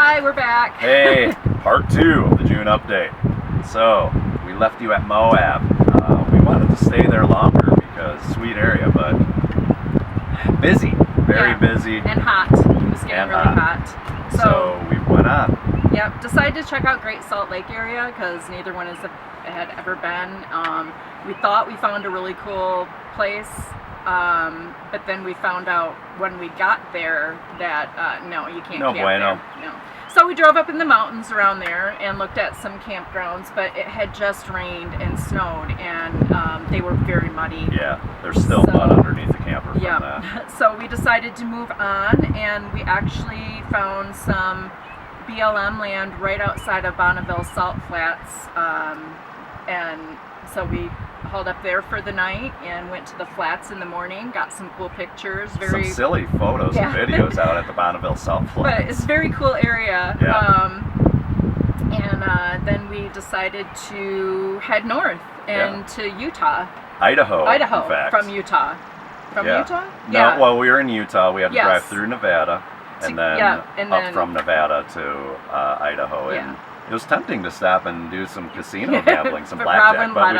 Hi, we're back. Hey, part 2 of the June update. So, we left you at Moab. We wanted to stay there longer because sweet area, but busy, very busy. And hot. It was getting really hot. So we went on. Yep, decided to check out Great Salt Lake area because neither one had ever been. We thought we found a really cool place, but then we found out when we got there that no, you can't camp there. No. So we drove up in the mountains around there and looked at some campgrounds, but it had just rained and snowed, and they were very muddy. Yeah, there's still mud underneath the camper from that. So we decided to move on, and we actually found some BLM land right outside of Bonneville Salt Flats, and so we hauled up there for the night and went to the flats in the morning, got some cool pictures. Some silly photos and videos out at the Bonneville Salt Flats. But it's a very cool area. Yeah. And then we decided to head north and to Utah. Idaho, in fact. From Utah. From Utah? No, well, we were in Utah. We had to drive through Nevada and then up from Nevada to Idaho. And it was tempting to stop and do some casino gambling, some blackjack, but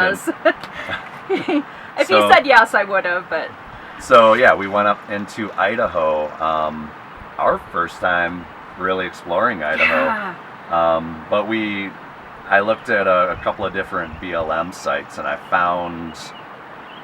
we didn't. If he said yes, I would have, but... So, yeah, we went up into Idaho. Our first time really exploring Idaho. But I looked at a couple of different BLM sites, and I found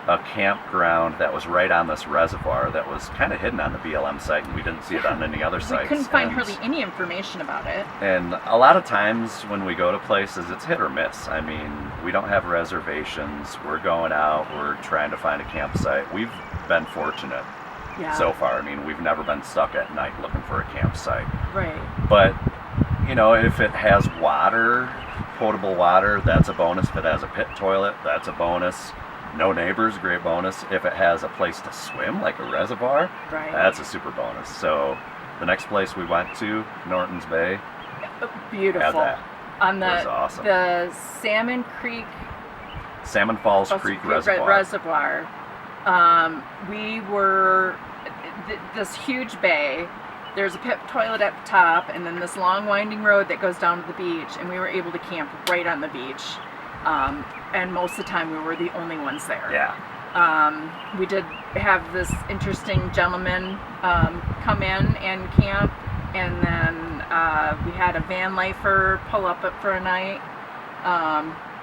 a campground that was right on this reservoir that was kind of hidden on the BLM site, and we didn't see it on any other sites. We couldn't find hardly any information about it. And a lot of times when we go to places, it's hit or miss. I mean, we don't have reservations. We're going out. We're trying to find a campsite. We've been fortunate so far. I mean, we've never been stuck at night looking for a campsite. Right. But, you know, if it has water, potable water, that's a bonus. If it has a pit toilet, that's a bonus. No neighbors, great bonus. If it has a place to swim, like a reservoir, that's a super bonus. So the next place we went to, Nortons Bay, beautiful. Had that. On was awesome. The Salmon Falls Creek Reservoir. We were this huge bay. There's a pit toilet at the top, and then this long winding road that goes down to the beach, and we were able to camp right on the beach. And most of the time we were the only ones there. Yeah. We did have this interesting gentleman come in and camp, and then we had a van lifer pull up for a night,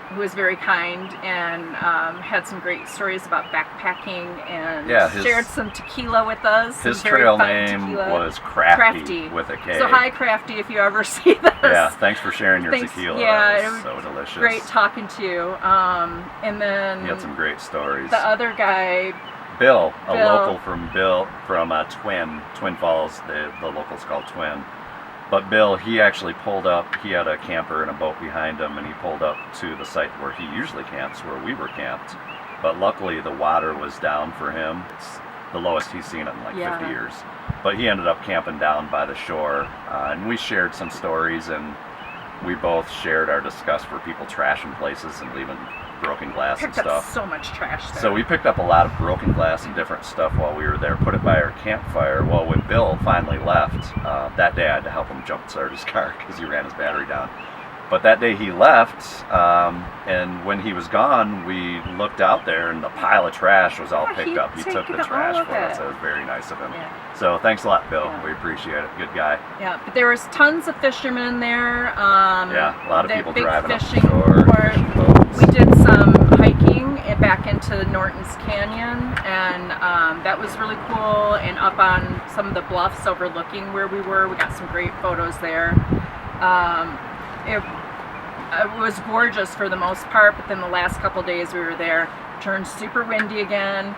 who was very kind and had some great stories about backpacking and shared some tequila with us. His trail name was Crafty with a K. So hi, Crafty, if you ever see this. Yeah, thanks for sharing your tequila. Yeah, it was so delicious. Great talking to you. And then he had some great stories. The other guy, Bill, a local from Twin Falls. The local's called Twin. But Bill, he actually pulled up. He had a camper and a boat behind him, and he pulled up to the site where he usually camps, where we were camped. But luckily, the water was down for him. It's the lowest he's seen it in like 50 years. But he ended up camping down by the shore, and we shared some stories, and we both shared our disgust for people trashing places and leaving broken glass and stuff. Picked up so much trash there. So we picked up a lot of broken glass and different stuff while we were there, put it by our campfire. Well, when Bill finally left, that day I had to help him jump start his car because he ran his battery down. But that day he left, and when he was gone, we looked out there and the pile of trash was all picked up. He took the trash for us. It was very nice of him. Yeah. So thanks a lot, Bill. Yeah. We appreciate it. Good guy. Yeah, but there was tons of fishermen there. Yeah, a lot of people driving up the shore. We did some hiking back into Nortons Canyon, and that was really cool. And up on some of the bluffs overlooking where we were, we got some great photos there. It was gorgeous for the most part, but then the last couple days we were there, turned super windy again,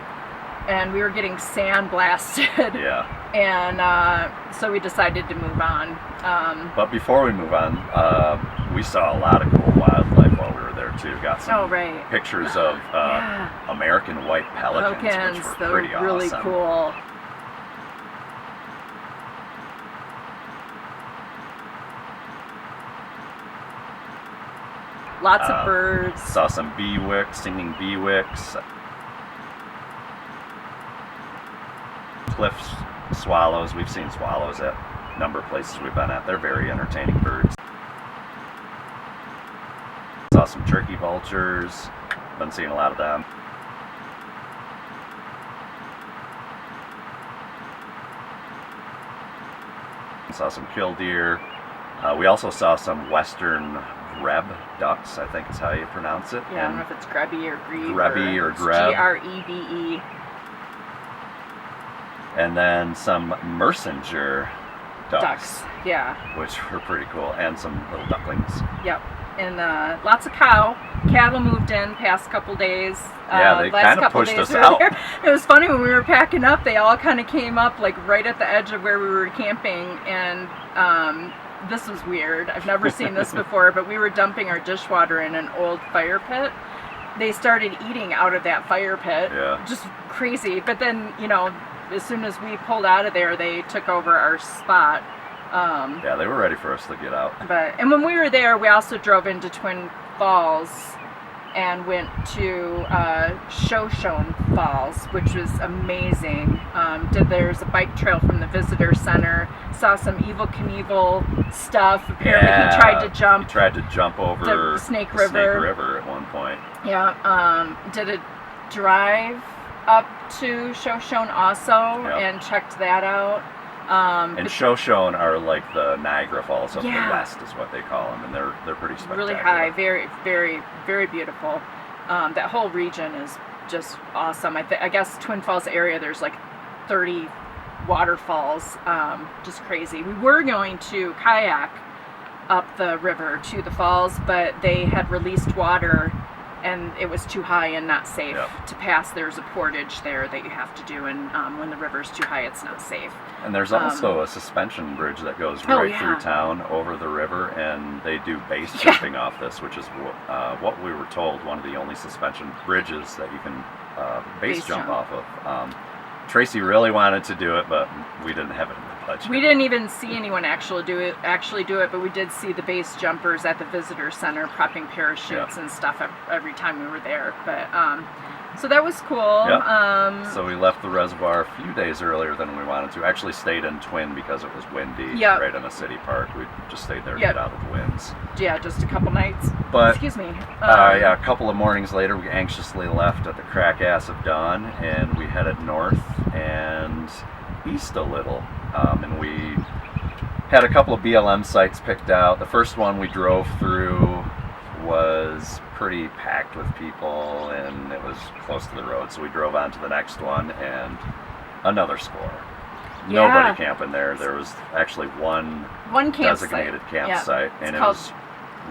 and we were getting sand blasted. Yeah. And so we decided to move on. But before we move on, we saw a lot of cool wildlife while we were there too. Got some pictures of American white pelicans, which were pretty awesome. Really cool. Lots of birds. Saw some singing beewicks. Cliff swallows. We've seen swallows at number of places we've been at. They're very entertaining birds. Saw some turkey vultures. Been seeing a lot of them. Saw some killdeer. We also saw some western grebe ducks, I think is how you pronounce it. Yeah, I don't know if it's grebe or grebe. Grebe or grebe. Grebe. And then some Mercinger ducks. Yeah. Which were pretty cool. And some little ducklings. Yep. And lots of cattle moved in past couple days. Yeah, they kind of pushed us out. There. It was funny when we were packing up, they all kind of came up like right at the edge of where we were camping, and this was weird. I've never seen this before, but we were dumping our dishwater in an old fire pit. They started eating out of that fire pit. Yeah. Just crazy. But then, you know, as soon as we pulled out of there, they took over our spot. Yeah, they were ready for us to get out. And when we were there, we also drove into Twin Falls and went to Shoshone Falls, which was amazing. There's a bike trail from the visitor center. Saw some Evel Knievel stuff. Apparently, yeah, he tried to jump over the Snake River at one point. Yeah, did a drive up to Shoshone also, and checked that out. And Shoshone are like the Niagara Falls of the West, is what they call them, and they're pretty spectacular. Really high, very, very, very beautiful. That whole region is just awesome. I guess Twin Falls area, there's like 30 waterfalls, just crazy. We were going to kayak up the river to the falls, but they had released water and it was too high and not safe to pass. There's a portage there that you have to do, and when the river's too high, it's not safe. And there's also a suspension bridge that goes right through town over the river, and they do base jumping off this, which is what we were told, one of the only suspension bridges that you can base jump off of. Tracy really wanted to do it, but we didn't have it in the budget. We didn't even see anyone actually do it, but we did see the base jumpers at the visitor center prepping parachutes and stuff every time we were there. But so that was cool. Yep. So we left the reservoir a few days earlier than we wanted to. Actually stayed in Twin because it was windy right in a city park. We just stayed there to get out of the winds. Yeah, just a couple nights. But excuse me. A couple of mornings later, we anxiously left at the crack ass of dawn, and we headed north and east a little. And we had a couple of BLM sites picked out. The first one we drove through was pretty packed with people, and it was close to the road, so we drove on to the next one, and another score. Nobody camping there. There was actually one designated campsite, and it was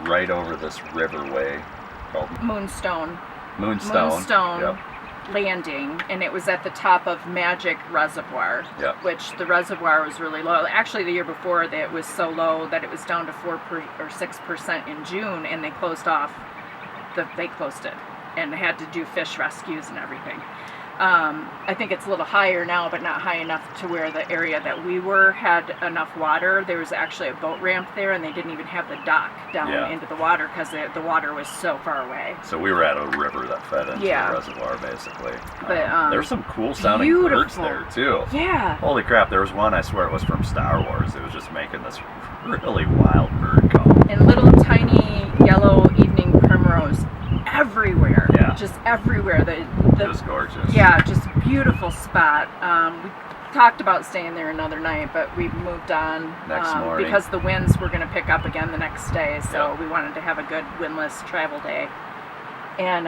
right over this riverway called Moonstone. Landing, and it was at the top of Magic Reservoir, which the reservoir was really low. Actually, the year before, it was so low that it was down to 4 or 6% in June, and they closed it and had to do fish rescues and everything. I think it's a little higher now, but not high enough to where the area that we were had enough water. There was actually a boat ramp there, and they didn't even have the dock down into the water because the water was so far away. So we were at a river that fed into the reservoir, basically. But there's some cool sounding birds there, too. Yeah. Holy crap, there was one, I swear it was from Star Wars. It was just making this really wild bird call. And little tiny yellow evening primrose everywhere. Just everywhere. It was gorgeous. Yeah, just beautiful spot. We talked about staying there another night, but we moved on next morning because the winds were going to pick up again the next day, so we wanted to have a good windless travel day. And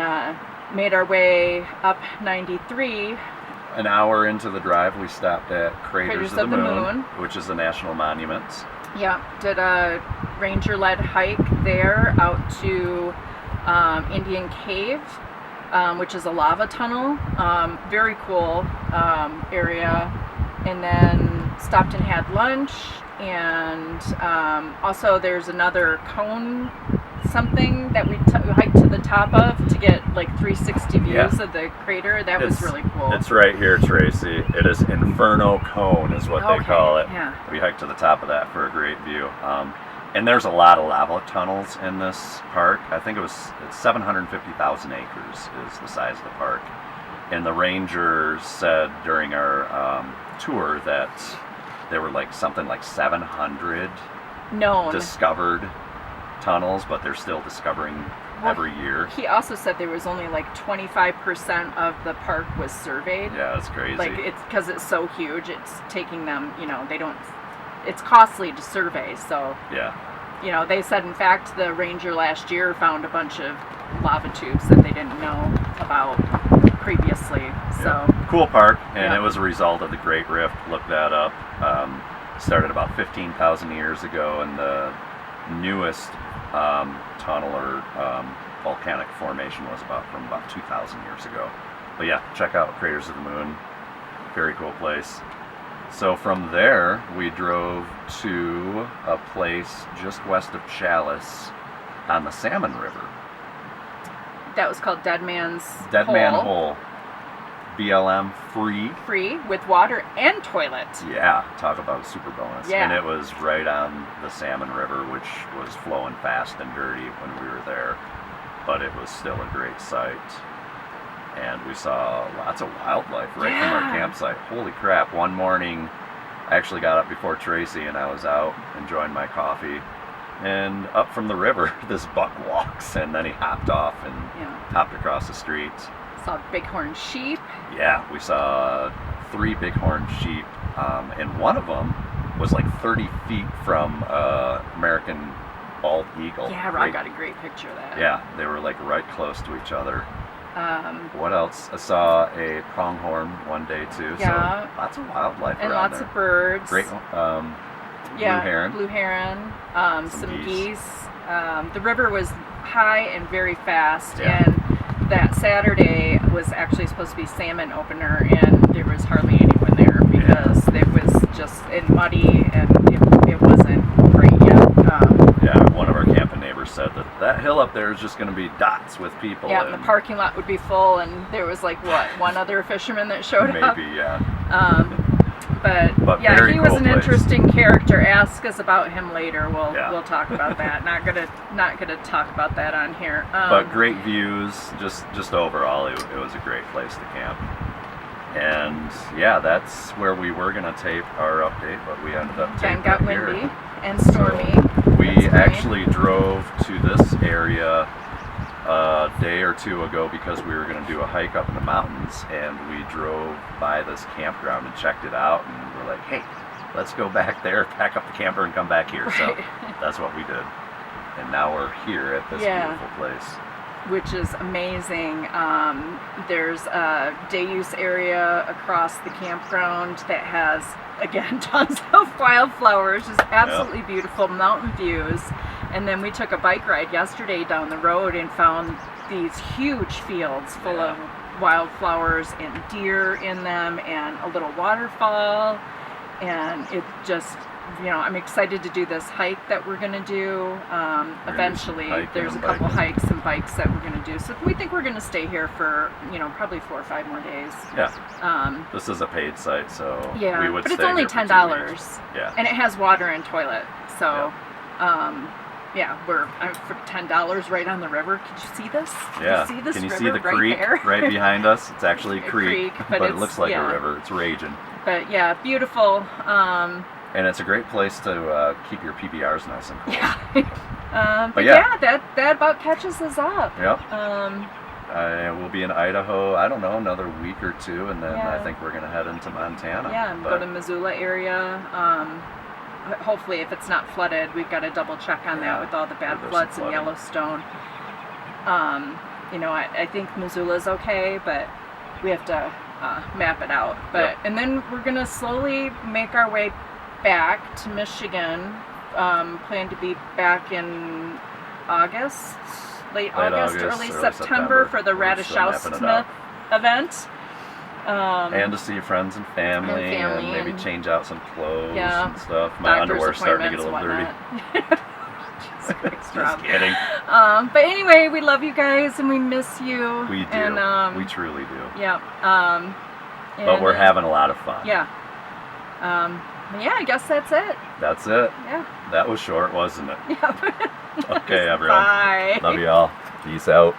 made our way up 93. An hour into the drive, we stopped at Craters of the Moon, which is a national monument. Yeah, did a ranger-led hike there out to Indian Cave, which is a lava tunnel. Very cool area. And then stopped and had lunch. And also there's another cone something that we hiked to the top of to get like 360 views of the crater. That was really cool. It's right here, Tracy. It is Inferno Cone is what they call it. Yeah. We hiked to the top of that for a great view. And there's a lot of lava tunnels in this park. I think it's 750,000 acres is the size of the park. And the ranger said during our tour that there were like something like 700 known discovered tunnels, but they're still discovering every year. He also said there was only like 25% of the park was surveyed. Yeah, that's crazy. Like, it's because it's so huge, it's taking them, you know, they don't, it's costly to survey, so. Yeah. You know, they said, in fact, the ranger last year found a bunch of lava tubes that they didn't know about previously, so. Yeah. Cool park, and Yeah. it was a result of the Great Rift. Look that up. Started about 15,000 years ago, and the newest tunnel or volcanic formation was from about 2,000 years ago. But yeah, check out Craters of the Moon. Very cool place. So from there, we drove to a place just west of Chalice on the Salmon River. That was called Dead Man's Dead Man Hole. BLM free. Free, with water and toilet. Yeah, talk about a super bonus. Yeah. And it was right on the Salmon River, which was flowing fast and dirty when we were there. But it was still a great sight. And we saw lots of wildlife right from our campsite. Holy crap. One morning, I actually got up before Tracy and I was out enjoying my coffee. And up from the river, this buck walks, and then he hopped off and hopped across the street. Saw bighorn sheep. Yeah, we saw 3 bighorn sheep, and one of them was like 30 feet from American bald eagle. Yeah, Rob got a great picture of that. Yeah, they were like right close to each other. What else? I saw a pronghorn one day too. Yeah. So lots of wildlife and around lots there. of birds. Great. Blue heron. Some geese. The river was high and very fast, and that Saturday was actually supposed to be salmon opener, and there was hardly anyone there because it was just muddy and it wasn't great yet. One of our camping neighbors said that hill up there is just going to be dots with people. Yeah, and the parking lot would be full, and there was like one other fisherman that showed up. Maybe, yeah. But yeah, he was an interesting character. Ask us about him later. We'll talk about that. Not gonna talk about that on here. But great views. Just overall, it was a great place to camp. And yeah, that's where we were gonna tape our update, but we ended up taping Ben got here. windy and stormy. So we actually drove to this area a day or two ago because we were going to do a hike up in the mountains, and we drove by this campground and checked it out, and we're like, hey, let's go back there, pack up the camper, and come back here. So that's what we did. And now we're here at this beautiful place. Which is amazing. There's a day use area across the campground that has, again, tons of wildflowers, just absolutely beautiful mountain views. And then we took a bike ride yesterday down the road and found these huge fields full of wildflowers and deer in them and a little waterfall. And it just, I'm excited to do this hike that we're going to do eventually. There's a couple hikes and bikes that we're going to do. So we think we're going to stay here for, probably 4 or 5 more days. Yeah. This is a paid site, so we would but stay it's only here for $10. 2 weeks. Yeah. And it has water and toilet. So, we're for $10 right on the river. Can you see this? Yeah. Can you see this Can you river see the right creek there? right behind us? It's actually a creek, but it it's, looks like a river. It's raging. But yeah, beautiful. And it's a great place to keep your PBRs nice and cool. Yeah. But yeah, that about catches us up. Yep. We'll be in Idaho, I don't know, another week or 2, and then I think we're going to head into Montana. Yeah, and go to Missoula area. Hopefully, if it's not flooded, we've got to double check on that with all the bad floods in Yellowstone. I think Missoula's okay, but we have to map it out. But and then we're going to slowly make our way back to Michigan. Plan to be back in August, late August, early September for the Radish Smith event. And to see friends and family and maybe change out some clothes and stuff. My underwear's starting to get a little dirty. Just kidding. But anyway, we love you guys and we miss you. We do. And, we truly do. Yeah. But we're having a lot of fun. Yeah. I guess that's it. That's it. Yeah. That was short, wasn't it? Yep. Okay, everyone. Bye. Love you all. Peace out.